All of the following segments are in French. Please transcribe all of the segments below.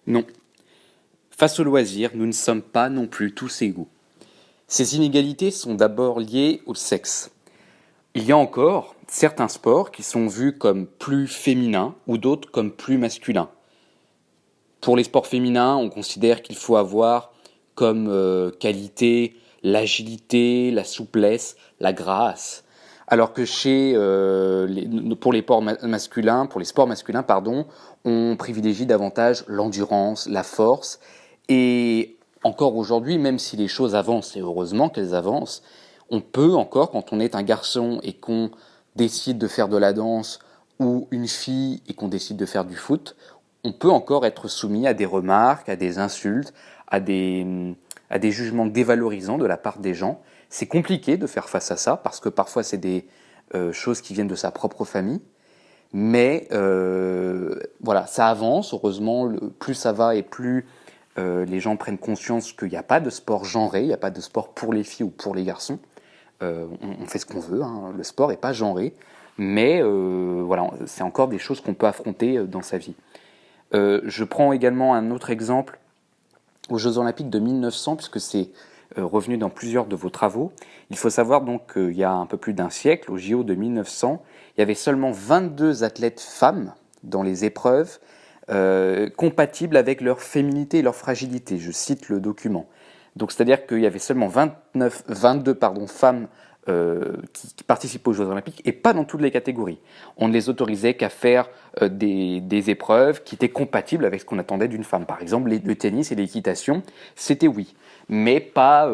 Non. Face au loisir, nous ne sommes pas non plus tous égaux. Ces inégalités sont d'abord liées au sexe. Il y a encore certains sports qui sont vus comme plus féminins ou d'autres comme plus masculins. Pour les sports féminins, on considère qu'il faut avoir comme qualité l'agilité, la souplesse, la grâce. Alors que pour les sports masculins, pardon, on privilégie davantage l'endurance, la force. Et encore aujourd'hui, même si les choses avancent, et heureusement qu'elles avancent, on peut encore, quand on est un garçon et qu'on décide de faire de la danse, ou une fille et qu'on décide de faire du foot, on peut encore être soumis à des remarques, à des insultes, à des jugements dévalorisants de la part des gens. C'est compliqué de faire face à ça, parce que parfois c'est des choses qui viennent de sa propre famille. Mais voilà, ça avance, heureusement, plus ça va et plus les gens prennent conscience qu'il n'y a pas de sport genré, il n'y a pas de sport pour les filles ou pour les garçons. On fait ce qu'on veut, hein, le sport n'est pas genré, mais voilà, c'est encore des choses qu'on peut affronter dans sa vie. Je prends également un autre exemple aux Jeux Olympiques de 1900, puisque c'est revenu dans plusieurs de vos travaux. Il faut savoir donc qu'il y a un peu plus d'un siècle, aux JO de 1900, il y avait seulement 22 athlètes femmes dans les épreuves compatibles avec leur féminité et leur fragilité. Je cite le document. Donc c'est-à-dire qu'il y avait seulement 22 femmes qui participent aux Jeux Olympiques et pas dans toutes les catégories. On ne les autorisait qu'à faire des épreuves qui étaient compatibles avec ce qu'on attendait d'une femme. Par exemple, le tennis et l'équitation, c'était oui, mais pas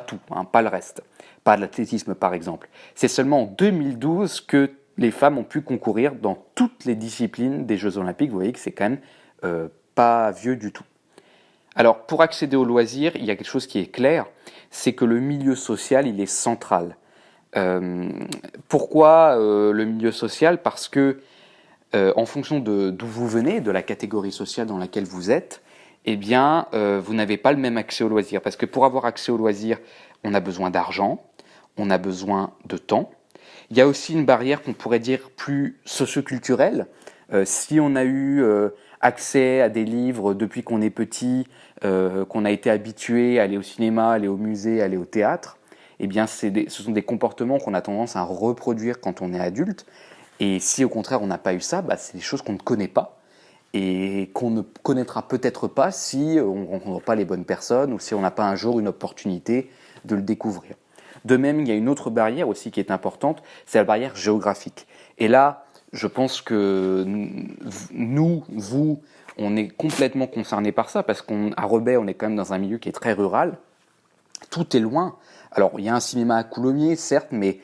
tout, hein, pas le reste. Pas l'athlétisme par exemple. C'est seulement en 2012 que les femmes ont pu concourir dans toutes les disciplines des Jeux Olympiques. Vous voyez que c'est quand même pas vieux du tout. Alors, pour accéder au loisir, il y a quelque chose qui est clair, c'est que le milieu social, il est central. Pourquoi le milieu social? Parce que, en fonction d'où vous venez, de la catégorie sociale dans laquelle vous êtes, eh bien, vous n'avez pas le même accès au loisir. Parce que pour avoir accès au loisir, on a besoin d'argent, on a besoin de temps. Il y a aussi une barrière qu'on pourrait dire plus socioculturelle. Si on a eu accès à des livres depuis qu'on est petit, qu'on a été habitué à aller au cinéma, aller au musée, aller au théâtre, eh bien ce sont des comportements qu'on a tendance à reproduire quand on est adulte. Et si au contraire on n'a pas eu ça, bah, c'est des choses qu'on ne connaît pas et qu'on ne connaîtra peut-être pas si on ne rencontre pas les bonnes personnes ou si on n'a pas un jour une opportunité de le découvrir. De même, il y a une autre barrière aussi qui est importante, c'est la barrière géographique. Et là, je pense que nous, vous, on est complètement concernés par ça, parce qu'à Rebais, on est quand même dans un milieu qui est très rural. Tout est loin. Alors, il y a un cinéma à Coulommiers, certes, mais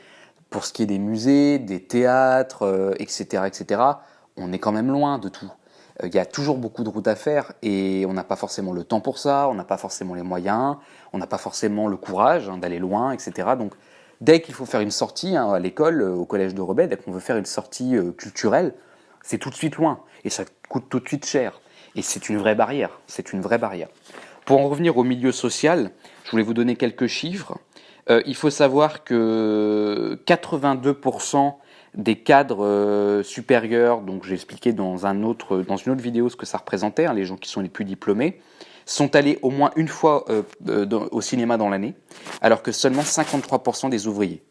pour ce qui est des musées, des théâtres, etc., on est quand même loin de tout. Il y a toujours beaucoup de routes à faire et on n'a pas forcément le temps pour ça, on n'a pas forcément les moyens, on n'a pas forcément le courage d'aller loin, etc. Donc, dès qu'il faut faire une sortie à l'école, au collège de Rebais, dès qu'on veut faire une sortie culturelle, c'est tout de suite loin et ça coûte tout de suite cher. Et c'est une vraie barrière, c'est une vraie barrière. Pour en revenir au milieu social, je voulais vous donner quelques chiffres. Il faut savoir que 82% des cadres supérieurs, donc j'ai expliqué dans une autre vidéo ce que ça représentait, hein, les gens qui sont les plus diplômés, sont allés au moins une fois au cinéma dans l'année, alors que seulement 53% des ouvriers.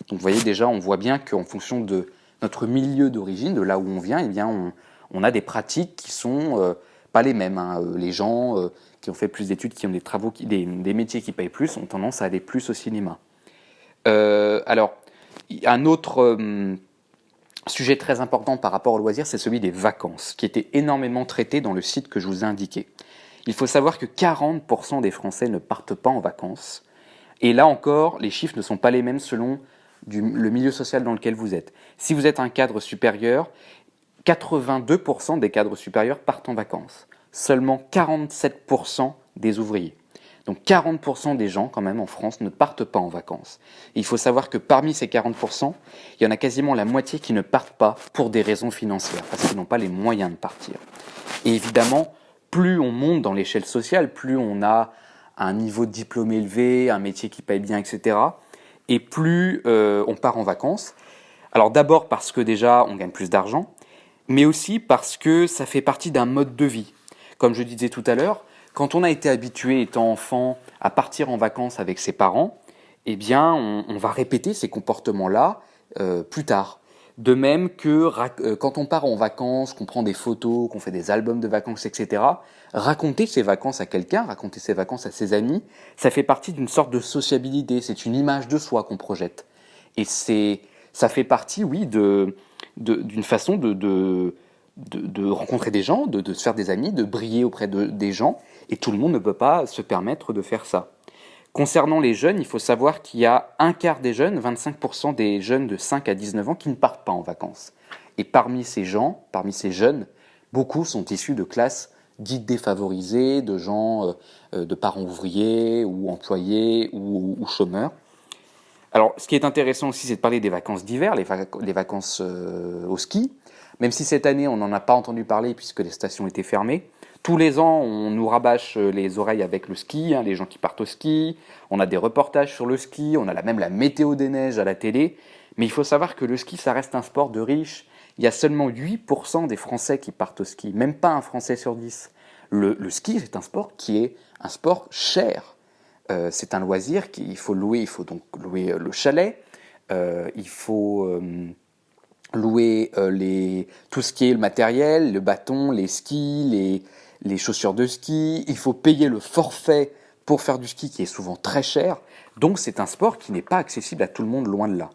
Donc vous voyez déjà, on voit bien qu'en fonction de notre milieu d'origine, de là où on vient, eh bien on a des pratiques qui sont pas les mêmes. Hein. Les gens qui ont fait plus d'études, qui ont des métiers qui payent plus, ont tendance à aller plus au cinéma. Alors, un autre sujet très important par rapport au loisir, c'est celui des vacances, qui était énormément traité dans le site que je vous ai indiqué. Il faut savoir que 40% des Français ne partent pas en vacances. Et là encore, les chiffres ne sont pas les mêmes selon le milieu social dans lequel vous êtes. Si vous êtes un cadre supérieur, 82% des cadres supérieurs partent en vacances. Seulement 47% des ouvriers. Donc 40% des gens, quand même, en France, ne partent pas en vacances. Et il faut savoir que parmi ces 40%, il y en a quasiment la moitié qui ne partent pas pour des raisons financières, parce qu'ils n'ont pas les moyens de partir. Et évidemment, plus on monte dans l'échelle sociale, plus on a un niveau de diplôme élevé, un métier qui paye bien, etc., et plus on part en vacances. Alors d'abord parce que déjà, on gagne plus d'argent, mais aussi parce que ça fait partie d'un mode de vie. Comme je disais tout à l'heure, quand on a été habitué, étant enfant, à partir en vacances avec ses parents, eh bien, on va répéter ces comportements-là plus tard. De même que quand on part en vacances, qu'on prend des photos, qu'on fait des albums de vacances, etc., raconter ses vacances à quelqu'un, raconter ses vacances à ses amis, ça fait partie d'une sorte de sociabilité, c'est une image de soi qu'on projette. Et ça fait partie, oui, d'une façon de rencontrer des gens, de se faire des amis, de briller auprès des gens, et tout le monde ne peut pas se permettre de faire ça. Concernant les jeunes, il faut savoir qu'il y a un quart des jeunes, 25% des jeunes de 5 à 19 ans qui ne partent pas en vacances. Et parmi ces gens, parmi ces jeunes, beaucoup sont issus de classes dites défavorisées, de gens, de parents ouvriers ou employés ou chômeurs. Alors, ce qui est intéressant aussi, c'est de parler des vacances d'hiver, les vacances au ski. Même si cette année, on n'en a pas entendu parler puisque les stations étaient fermées. Tous les ans, on nous rabâche les oreilles avec le ski, les gens qui partent au ski. On a des reportages sur le ski, on a même la météo des neiges à la télé. Mais il faut savoir que le ski, ça reste un sport de riches. Il y a seulement 8% des Français qui partent au ski, même pas un Français sur 10. Le ski, c'est un sport qui est un sport cher. C'est un loisir qu'il faut louer, il faut donc louer le chalet, il faut louer tout ce qui est le matériel, le bâton, les skis, les chaussures de ski, il faut payer le forfait pour faire du ski qui est souvent très cher, donc c'est un sport qui n'est pas accessible à tout le monde, loin de là.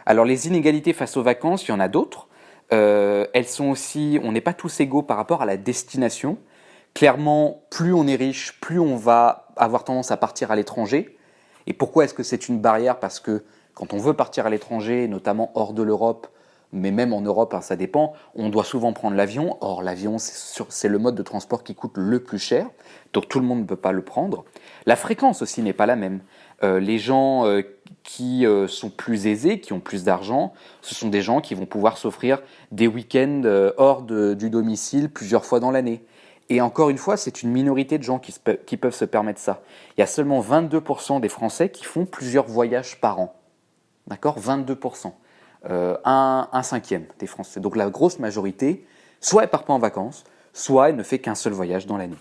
Alors les inégalités face aux vacances, il y en a d'autres. Elles sont aussi, on n'est pas tous égaux par rapport à la destination. Clairement, plus on est riche, plus on va avoir tendance à partir à l'étranger. Et pourquoi est-ce que c'est une barrière? Parce que quand on veut partir à l'étranger, notamment hors de l'Europe, mais même en Europe, ça dépend, on doit souvent prendre l'avion. Or, l'avion, c'est le mode de transport qui coûte le plus cher, donc tout le monde ne peut pas le prendre. La fréquence aussi n'est pas la même. Les gens qui sont plus aisés, qui ont plus d'argent, ce sont des gens qui vont pouvoir s'offrir des week-ends hors du domicile plusieurs fois dans l'année. Et encore une fois, c'est une minorité de gens qui peuvent se permettre ça. Il y a seulement 22% des Français qui font plusieurs voyages par an. D'accord? 22%. Un cinquième des Français. Donc la grosse majorité, soit elle part pas en vacances, soit elle ne fait qu'un seul voyage dans l'année.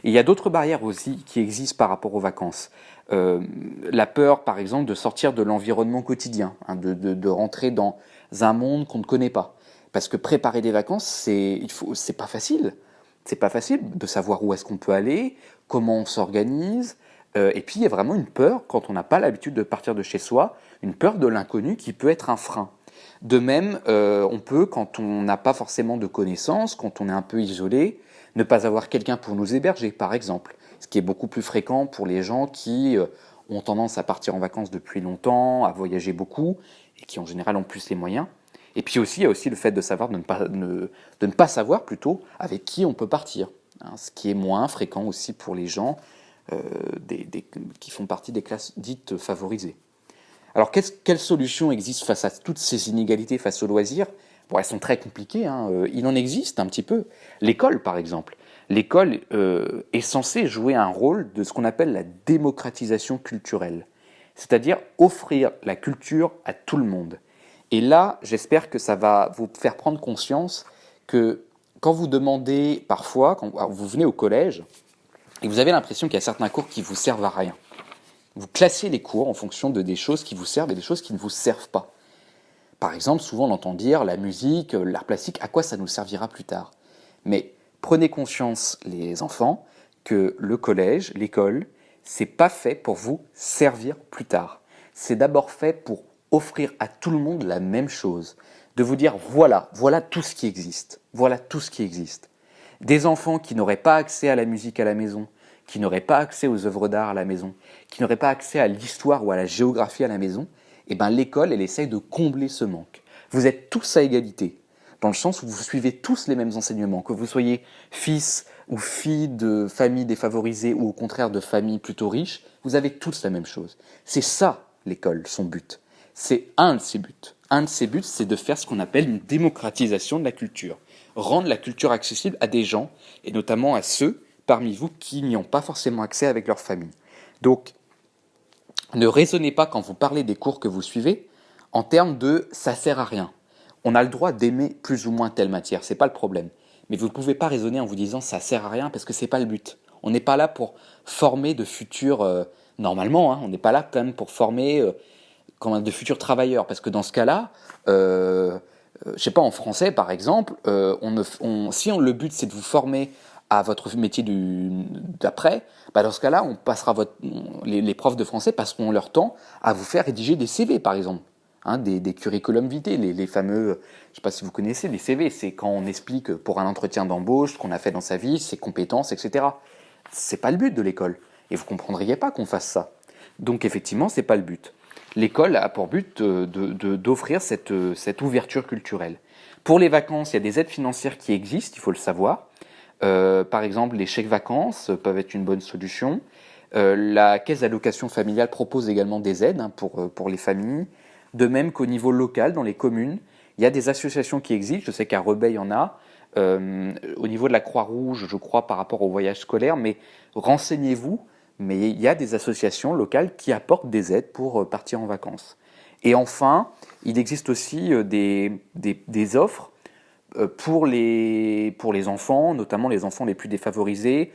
Et il y a d'autres barrières aussi qui existent par rapport aux vacances. La peur, par exemple, de sortir de l'environnement quotidien, de rentrer dans un monde qu'on ne connaît pas. Parce que préparer des vacances, c'est pas facile. C'est pas facile de savoir où est-ce qu'on peut aller, comment on s'organise. Et puis il y a vraiment une peur, quand on n'a pas l'habitude de partir de chez soi, une peur de l'inconnu qui peut être un frein. De même, on peut, quand on n'a pas forcément de connaissances, quand on est un peu isolé, ne pas avoir quelqu'un pour nous héberger, par exemple. Ce qui est beaucoup plus fréquent pour les gens qui ont tendance à partir en vacances depuis longtemps, à voyager beaucoup, et qui en général ont plus les moyens. Et puis aussi, il y a aussi le fait de savoir de ne pas savoir plutôt avec qui on peut partir. Ce qui est moins fréquent aussi pour les gens qui font partie des classes dites favorisées. Alors, quelles solutions existent face à toutes ces inégalités face aux loisirs? Bon, elles sont très compliquées, il en existe un petit peu. L'école, par exemple. L'école est censée jouer un rôle de ce qu'on appelle la démocratisation culturelle, c'est-à-dire offrir la culture à tout le monde. Et là, j'espère que ça va vous faire prendre conscience que quand vous demandez parfois, quand vous venez au collège, et vous avez l'impression qu'il y a certains cours qui vous servent à rien. Vous classez les cours en fonction de des choses qui vous servent et des choses qui ne vous servent pas. Par exemple, souvent on entend dire la musique, l'art plastique, à quoi ça nous servira plus tard? Mais prenez conscience, les enfants, que le collège, l'école, c'est pas fait pour vous servir plus tard. C'est d'abord fait pour offrir à tout le monde la même chose. De vous dire, voilà tout ce qui existe. Voilà tout ce qui existe. Des enfants qui n'auraient pas accès à la musique à la maison, qui n'auraient pas accès aux œuvres d'art à la maison, qui n'auraient pas accès à l'histoire ou à la géographie à la maison, eh ben l'école, elle essaye de combler ce manque. Vous êtes tous à égalité, dans le sens où vous suivez tous les mêmes enseignements, que vous soyez fils ou fille de familles défavorisées ou au contraire de familles plutôt riches, vous avez tous la même chose. C'est ça, l'école, son but. C'est un de ses buts. Un de ses buts, c'est de faire ce qu'on appelle une démocratisation de la culture. Rendre la culture accessible à des gens, et notamment à ceux parmi vous qui n'y ont pas forcément accès avec leur famille. Donc, ne raisonnez pas quand vous parlez des cours que vous suivez en termes de « ça sert à rien ». On a le droit d'aimer plus ou moins telle matière, c'est pas le problème. mais vous ne pouvez pas raisonner en vous disant ça sert à rien parce que c'est pas le but. On n'est pas là pour former de futurs, normalement, hein, on n'est pas là quand même pour former de futurs travailleurs, parce que dans ce cas-là, je sais pas, en français par exemple, si le but c'est de vous former à votre métier d'après, bah dans ce cas-là, les profs de français passeront leur temps à vous faire rédiger des CV par exemple. Hein, des curriculum vitae, les fameux, je ne sais pas si vous connaissez, les CV, c'est quand on explique pour un entretien d'embauche ce qu'on a fait dans sa vie, ses compétences, etc. C'est pas le but de l'école, et vous comprendriez pas qu'on fasse ça. Donc effectivement, c'est pas le but. L'école a pour but d'offrir cette ouverture culturelle. Pour les vacances, il y a des aides financières qui existent, il faut le savoir. Par exemple, les chèques vacances peuvent être une bonne solution. La caisse d'allocation familiale propose également des aides pour les familles. De même qu'au niveau local, dans les communes, il y a des associations qui existent. Je sais qu'à Rebais, il y en a. Au niveau de la Croix-Rouge, je crois, par rapport au voyage scolaire, mais renseignez-vous. Mais il y a des associations locales qui apportent des aides pour partir en vacances. Et enfin, il existe aussi des offres pour les enfants, notamment les enfants les plus défavorisés,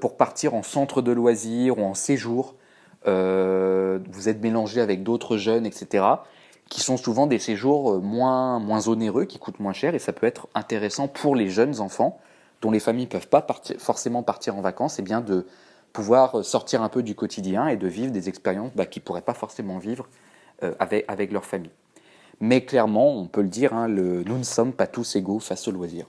pour partir en centre de loisirs ou en séjour. Vous êtes mélangé avec d'autres jeunes, etc., qui sont souvent des séjours moins onéreux, qui coûtent moins cher, et ça peut être intéressant pour les jeunes enfants, dont les familles ne peuvent pas forcément partir en vacances, et bien de pouvoir sortir un peu du quotidien et de vivre des expériences qu'ils ne pourraient pas forcément vivre avec leur famille. Mais clairement, on peut le dire, nous ne sommes pas tous égaux face au loisir.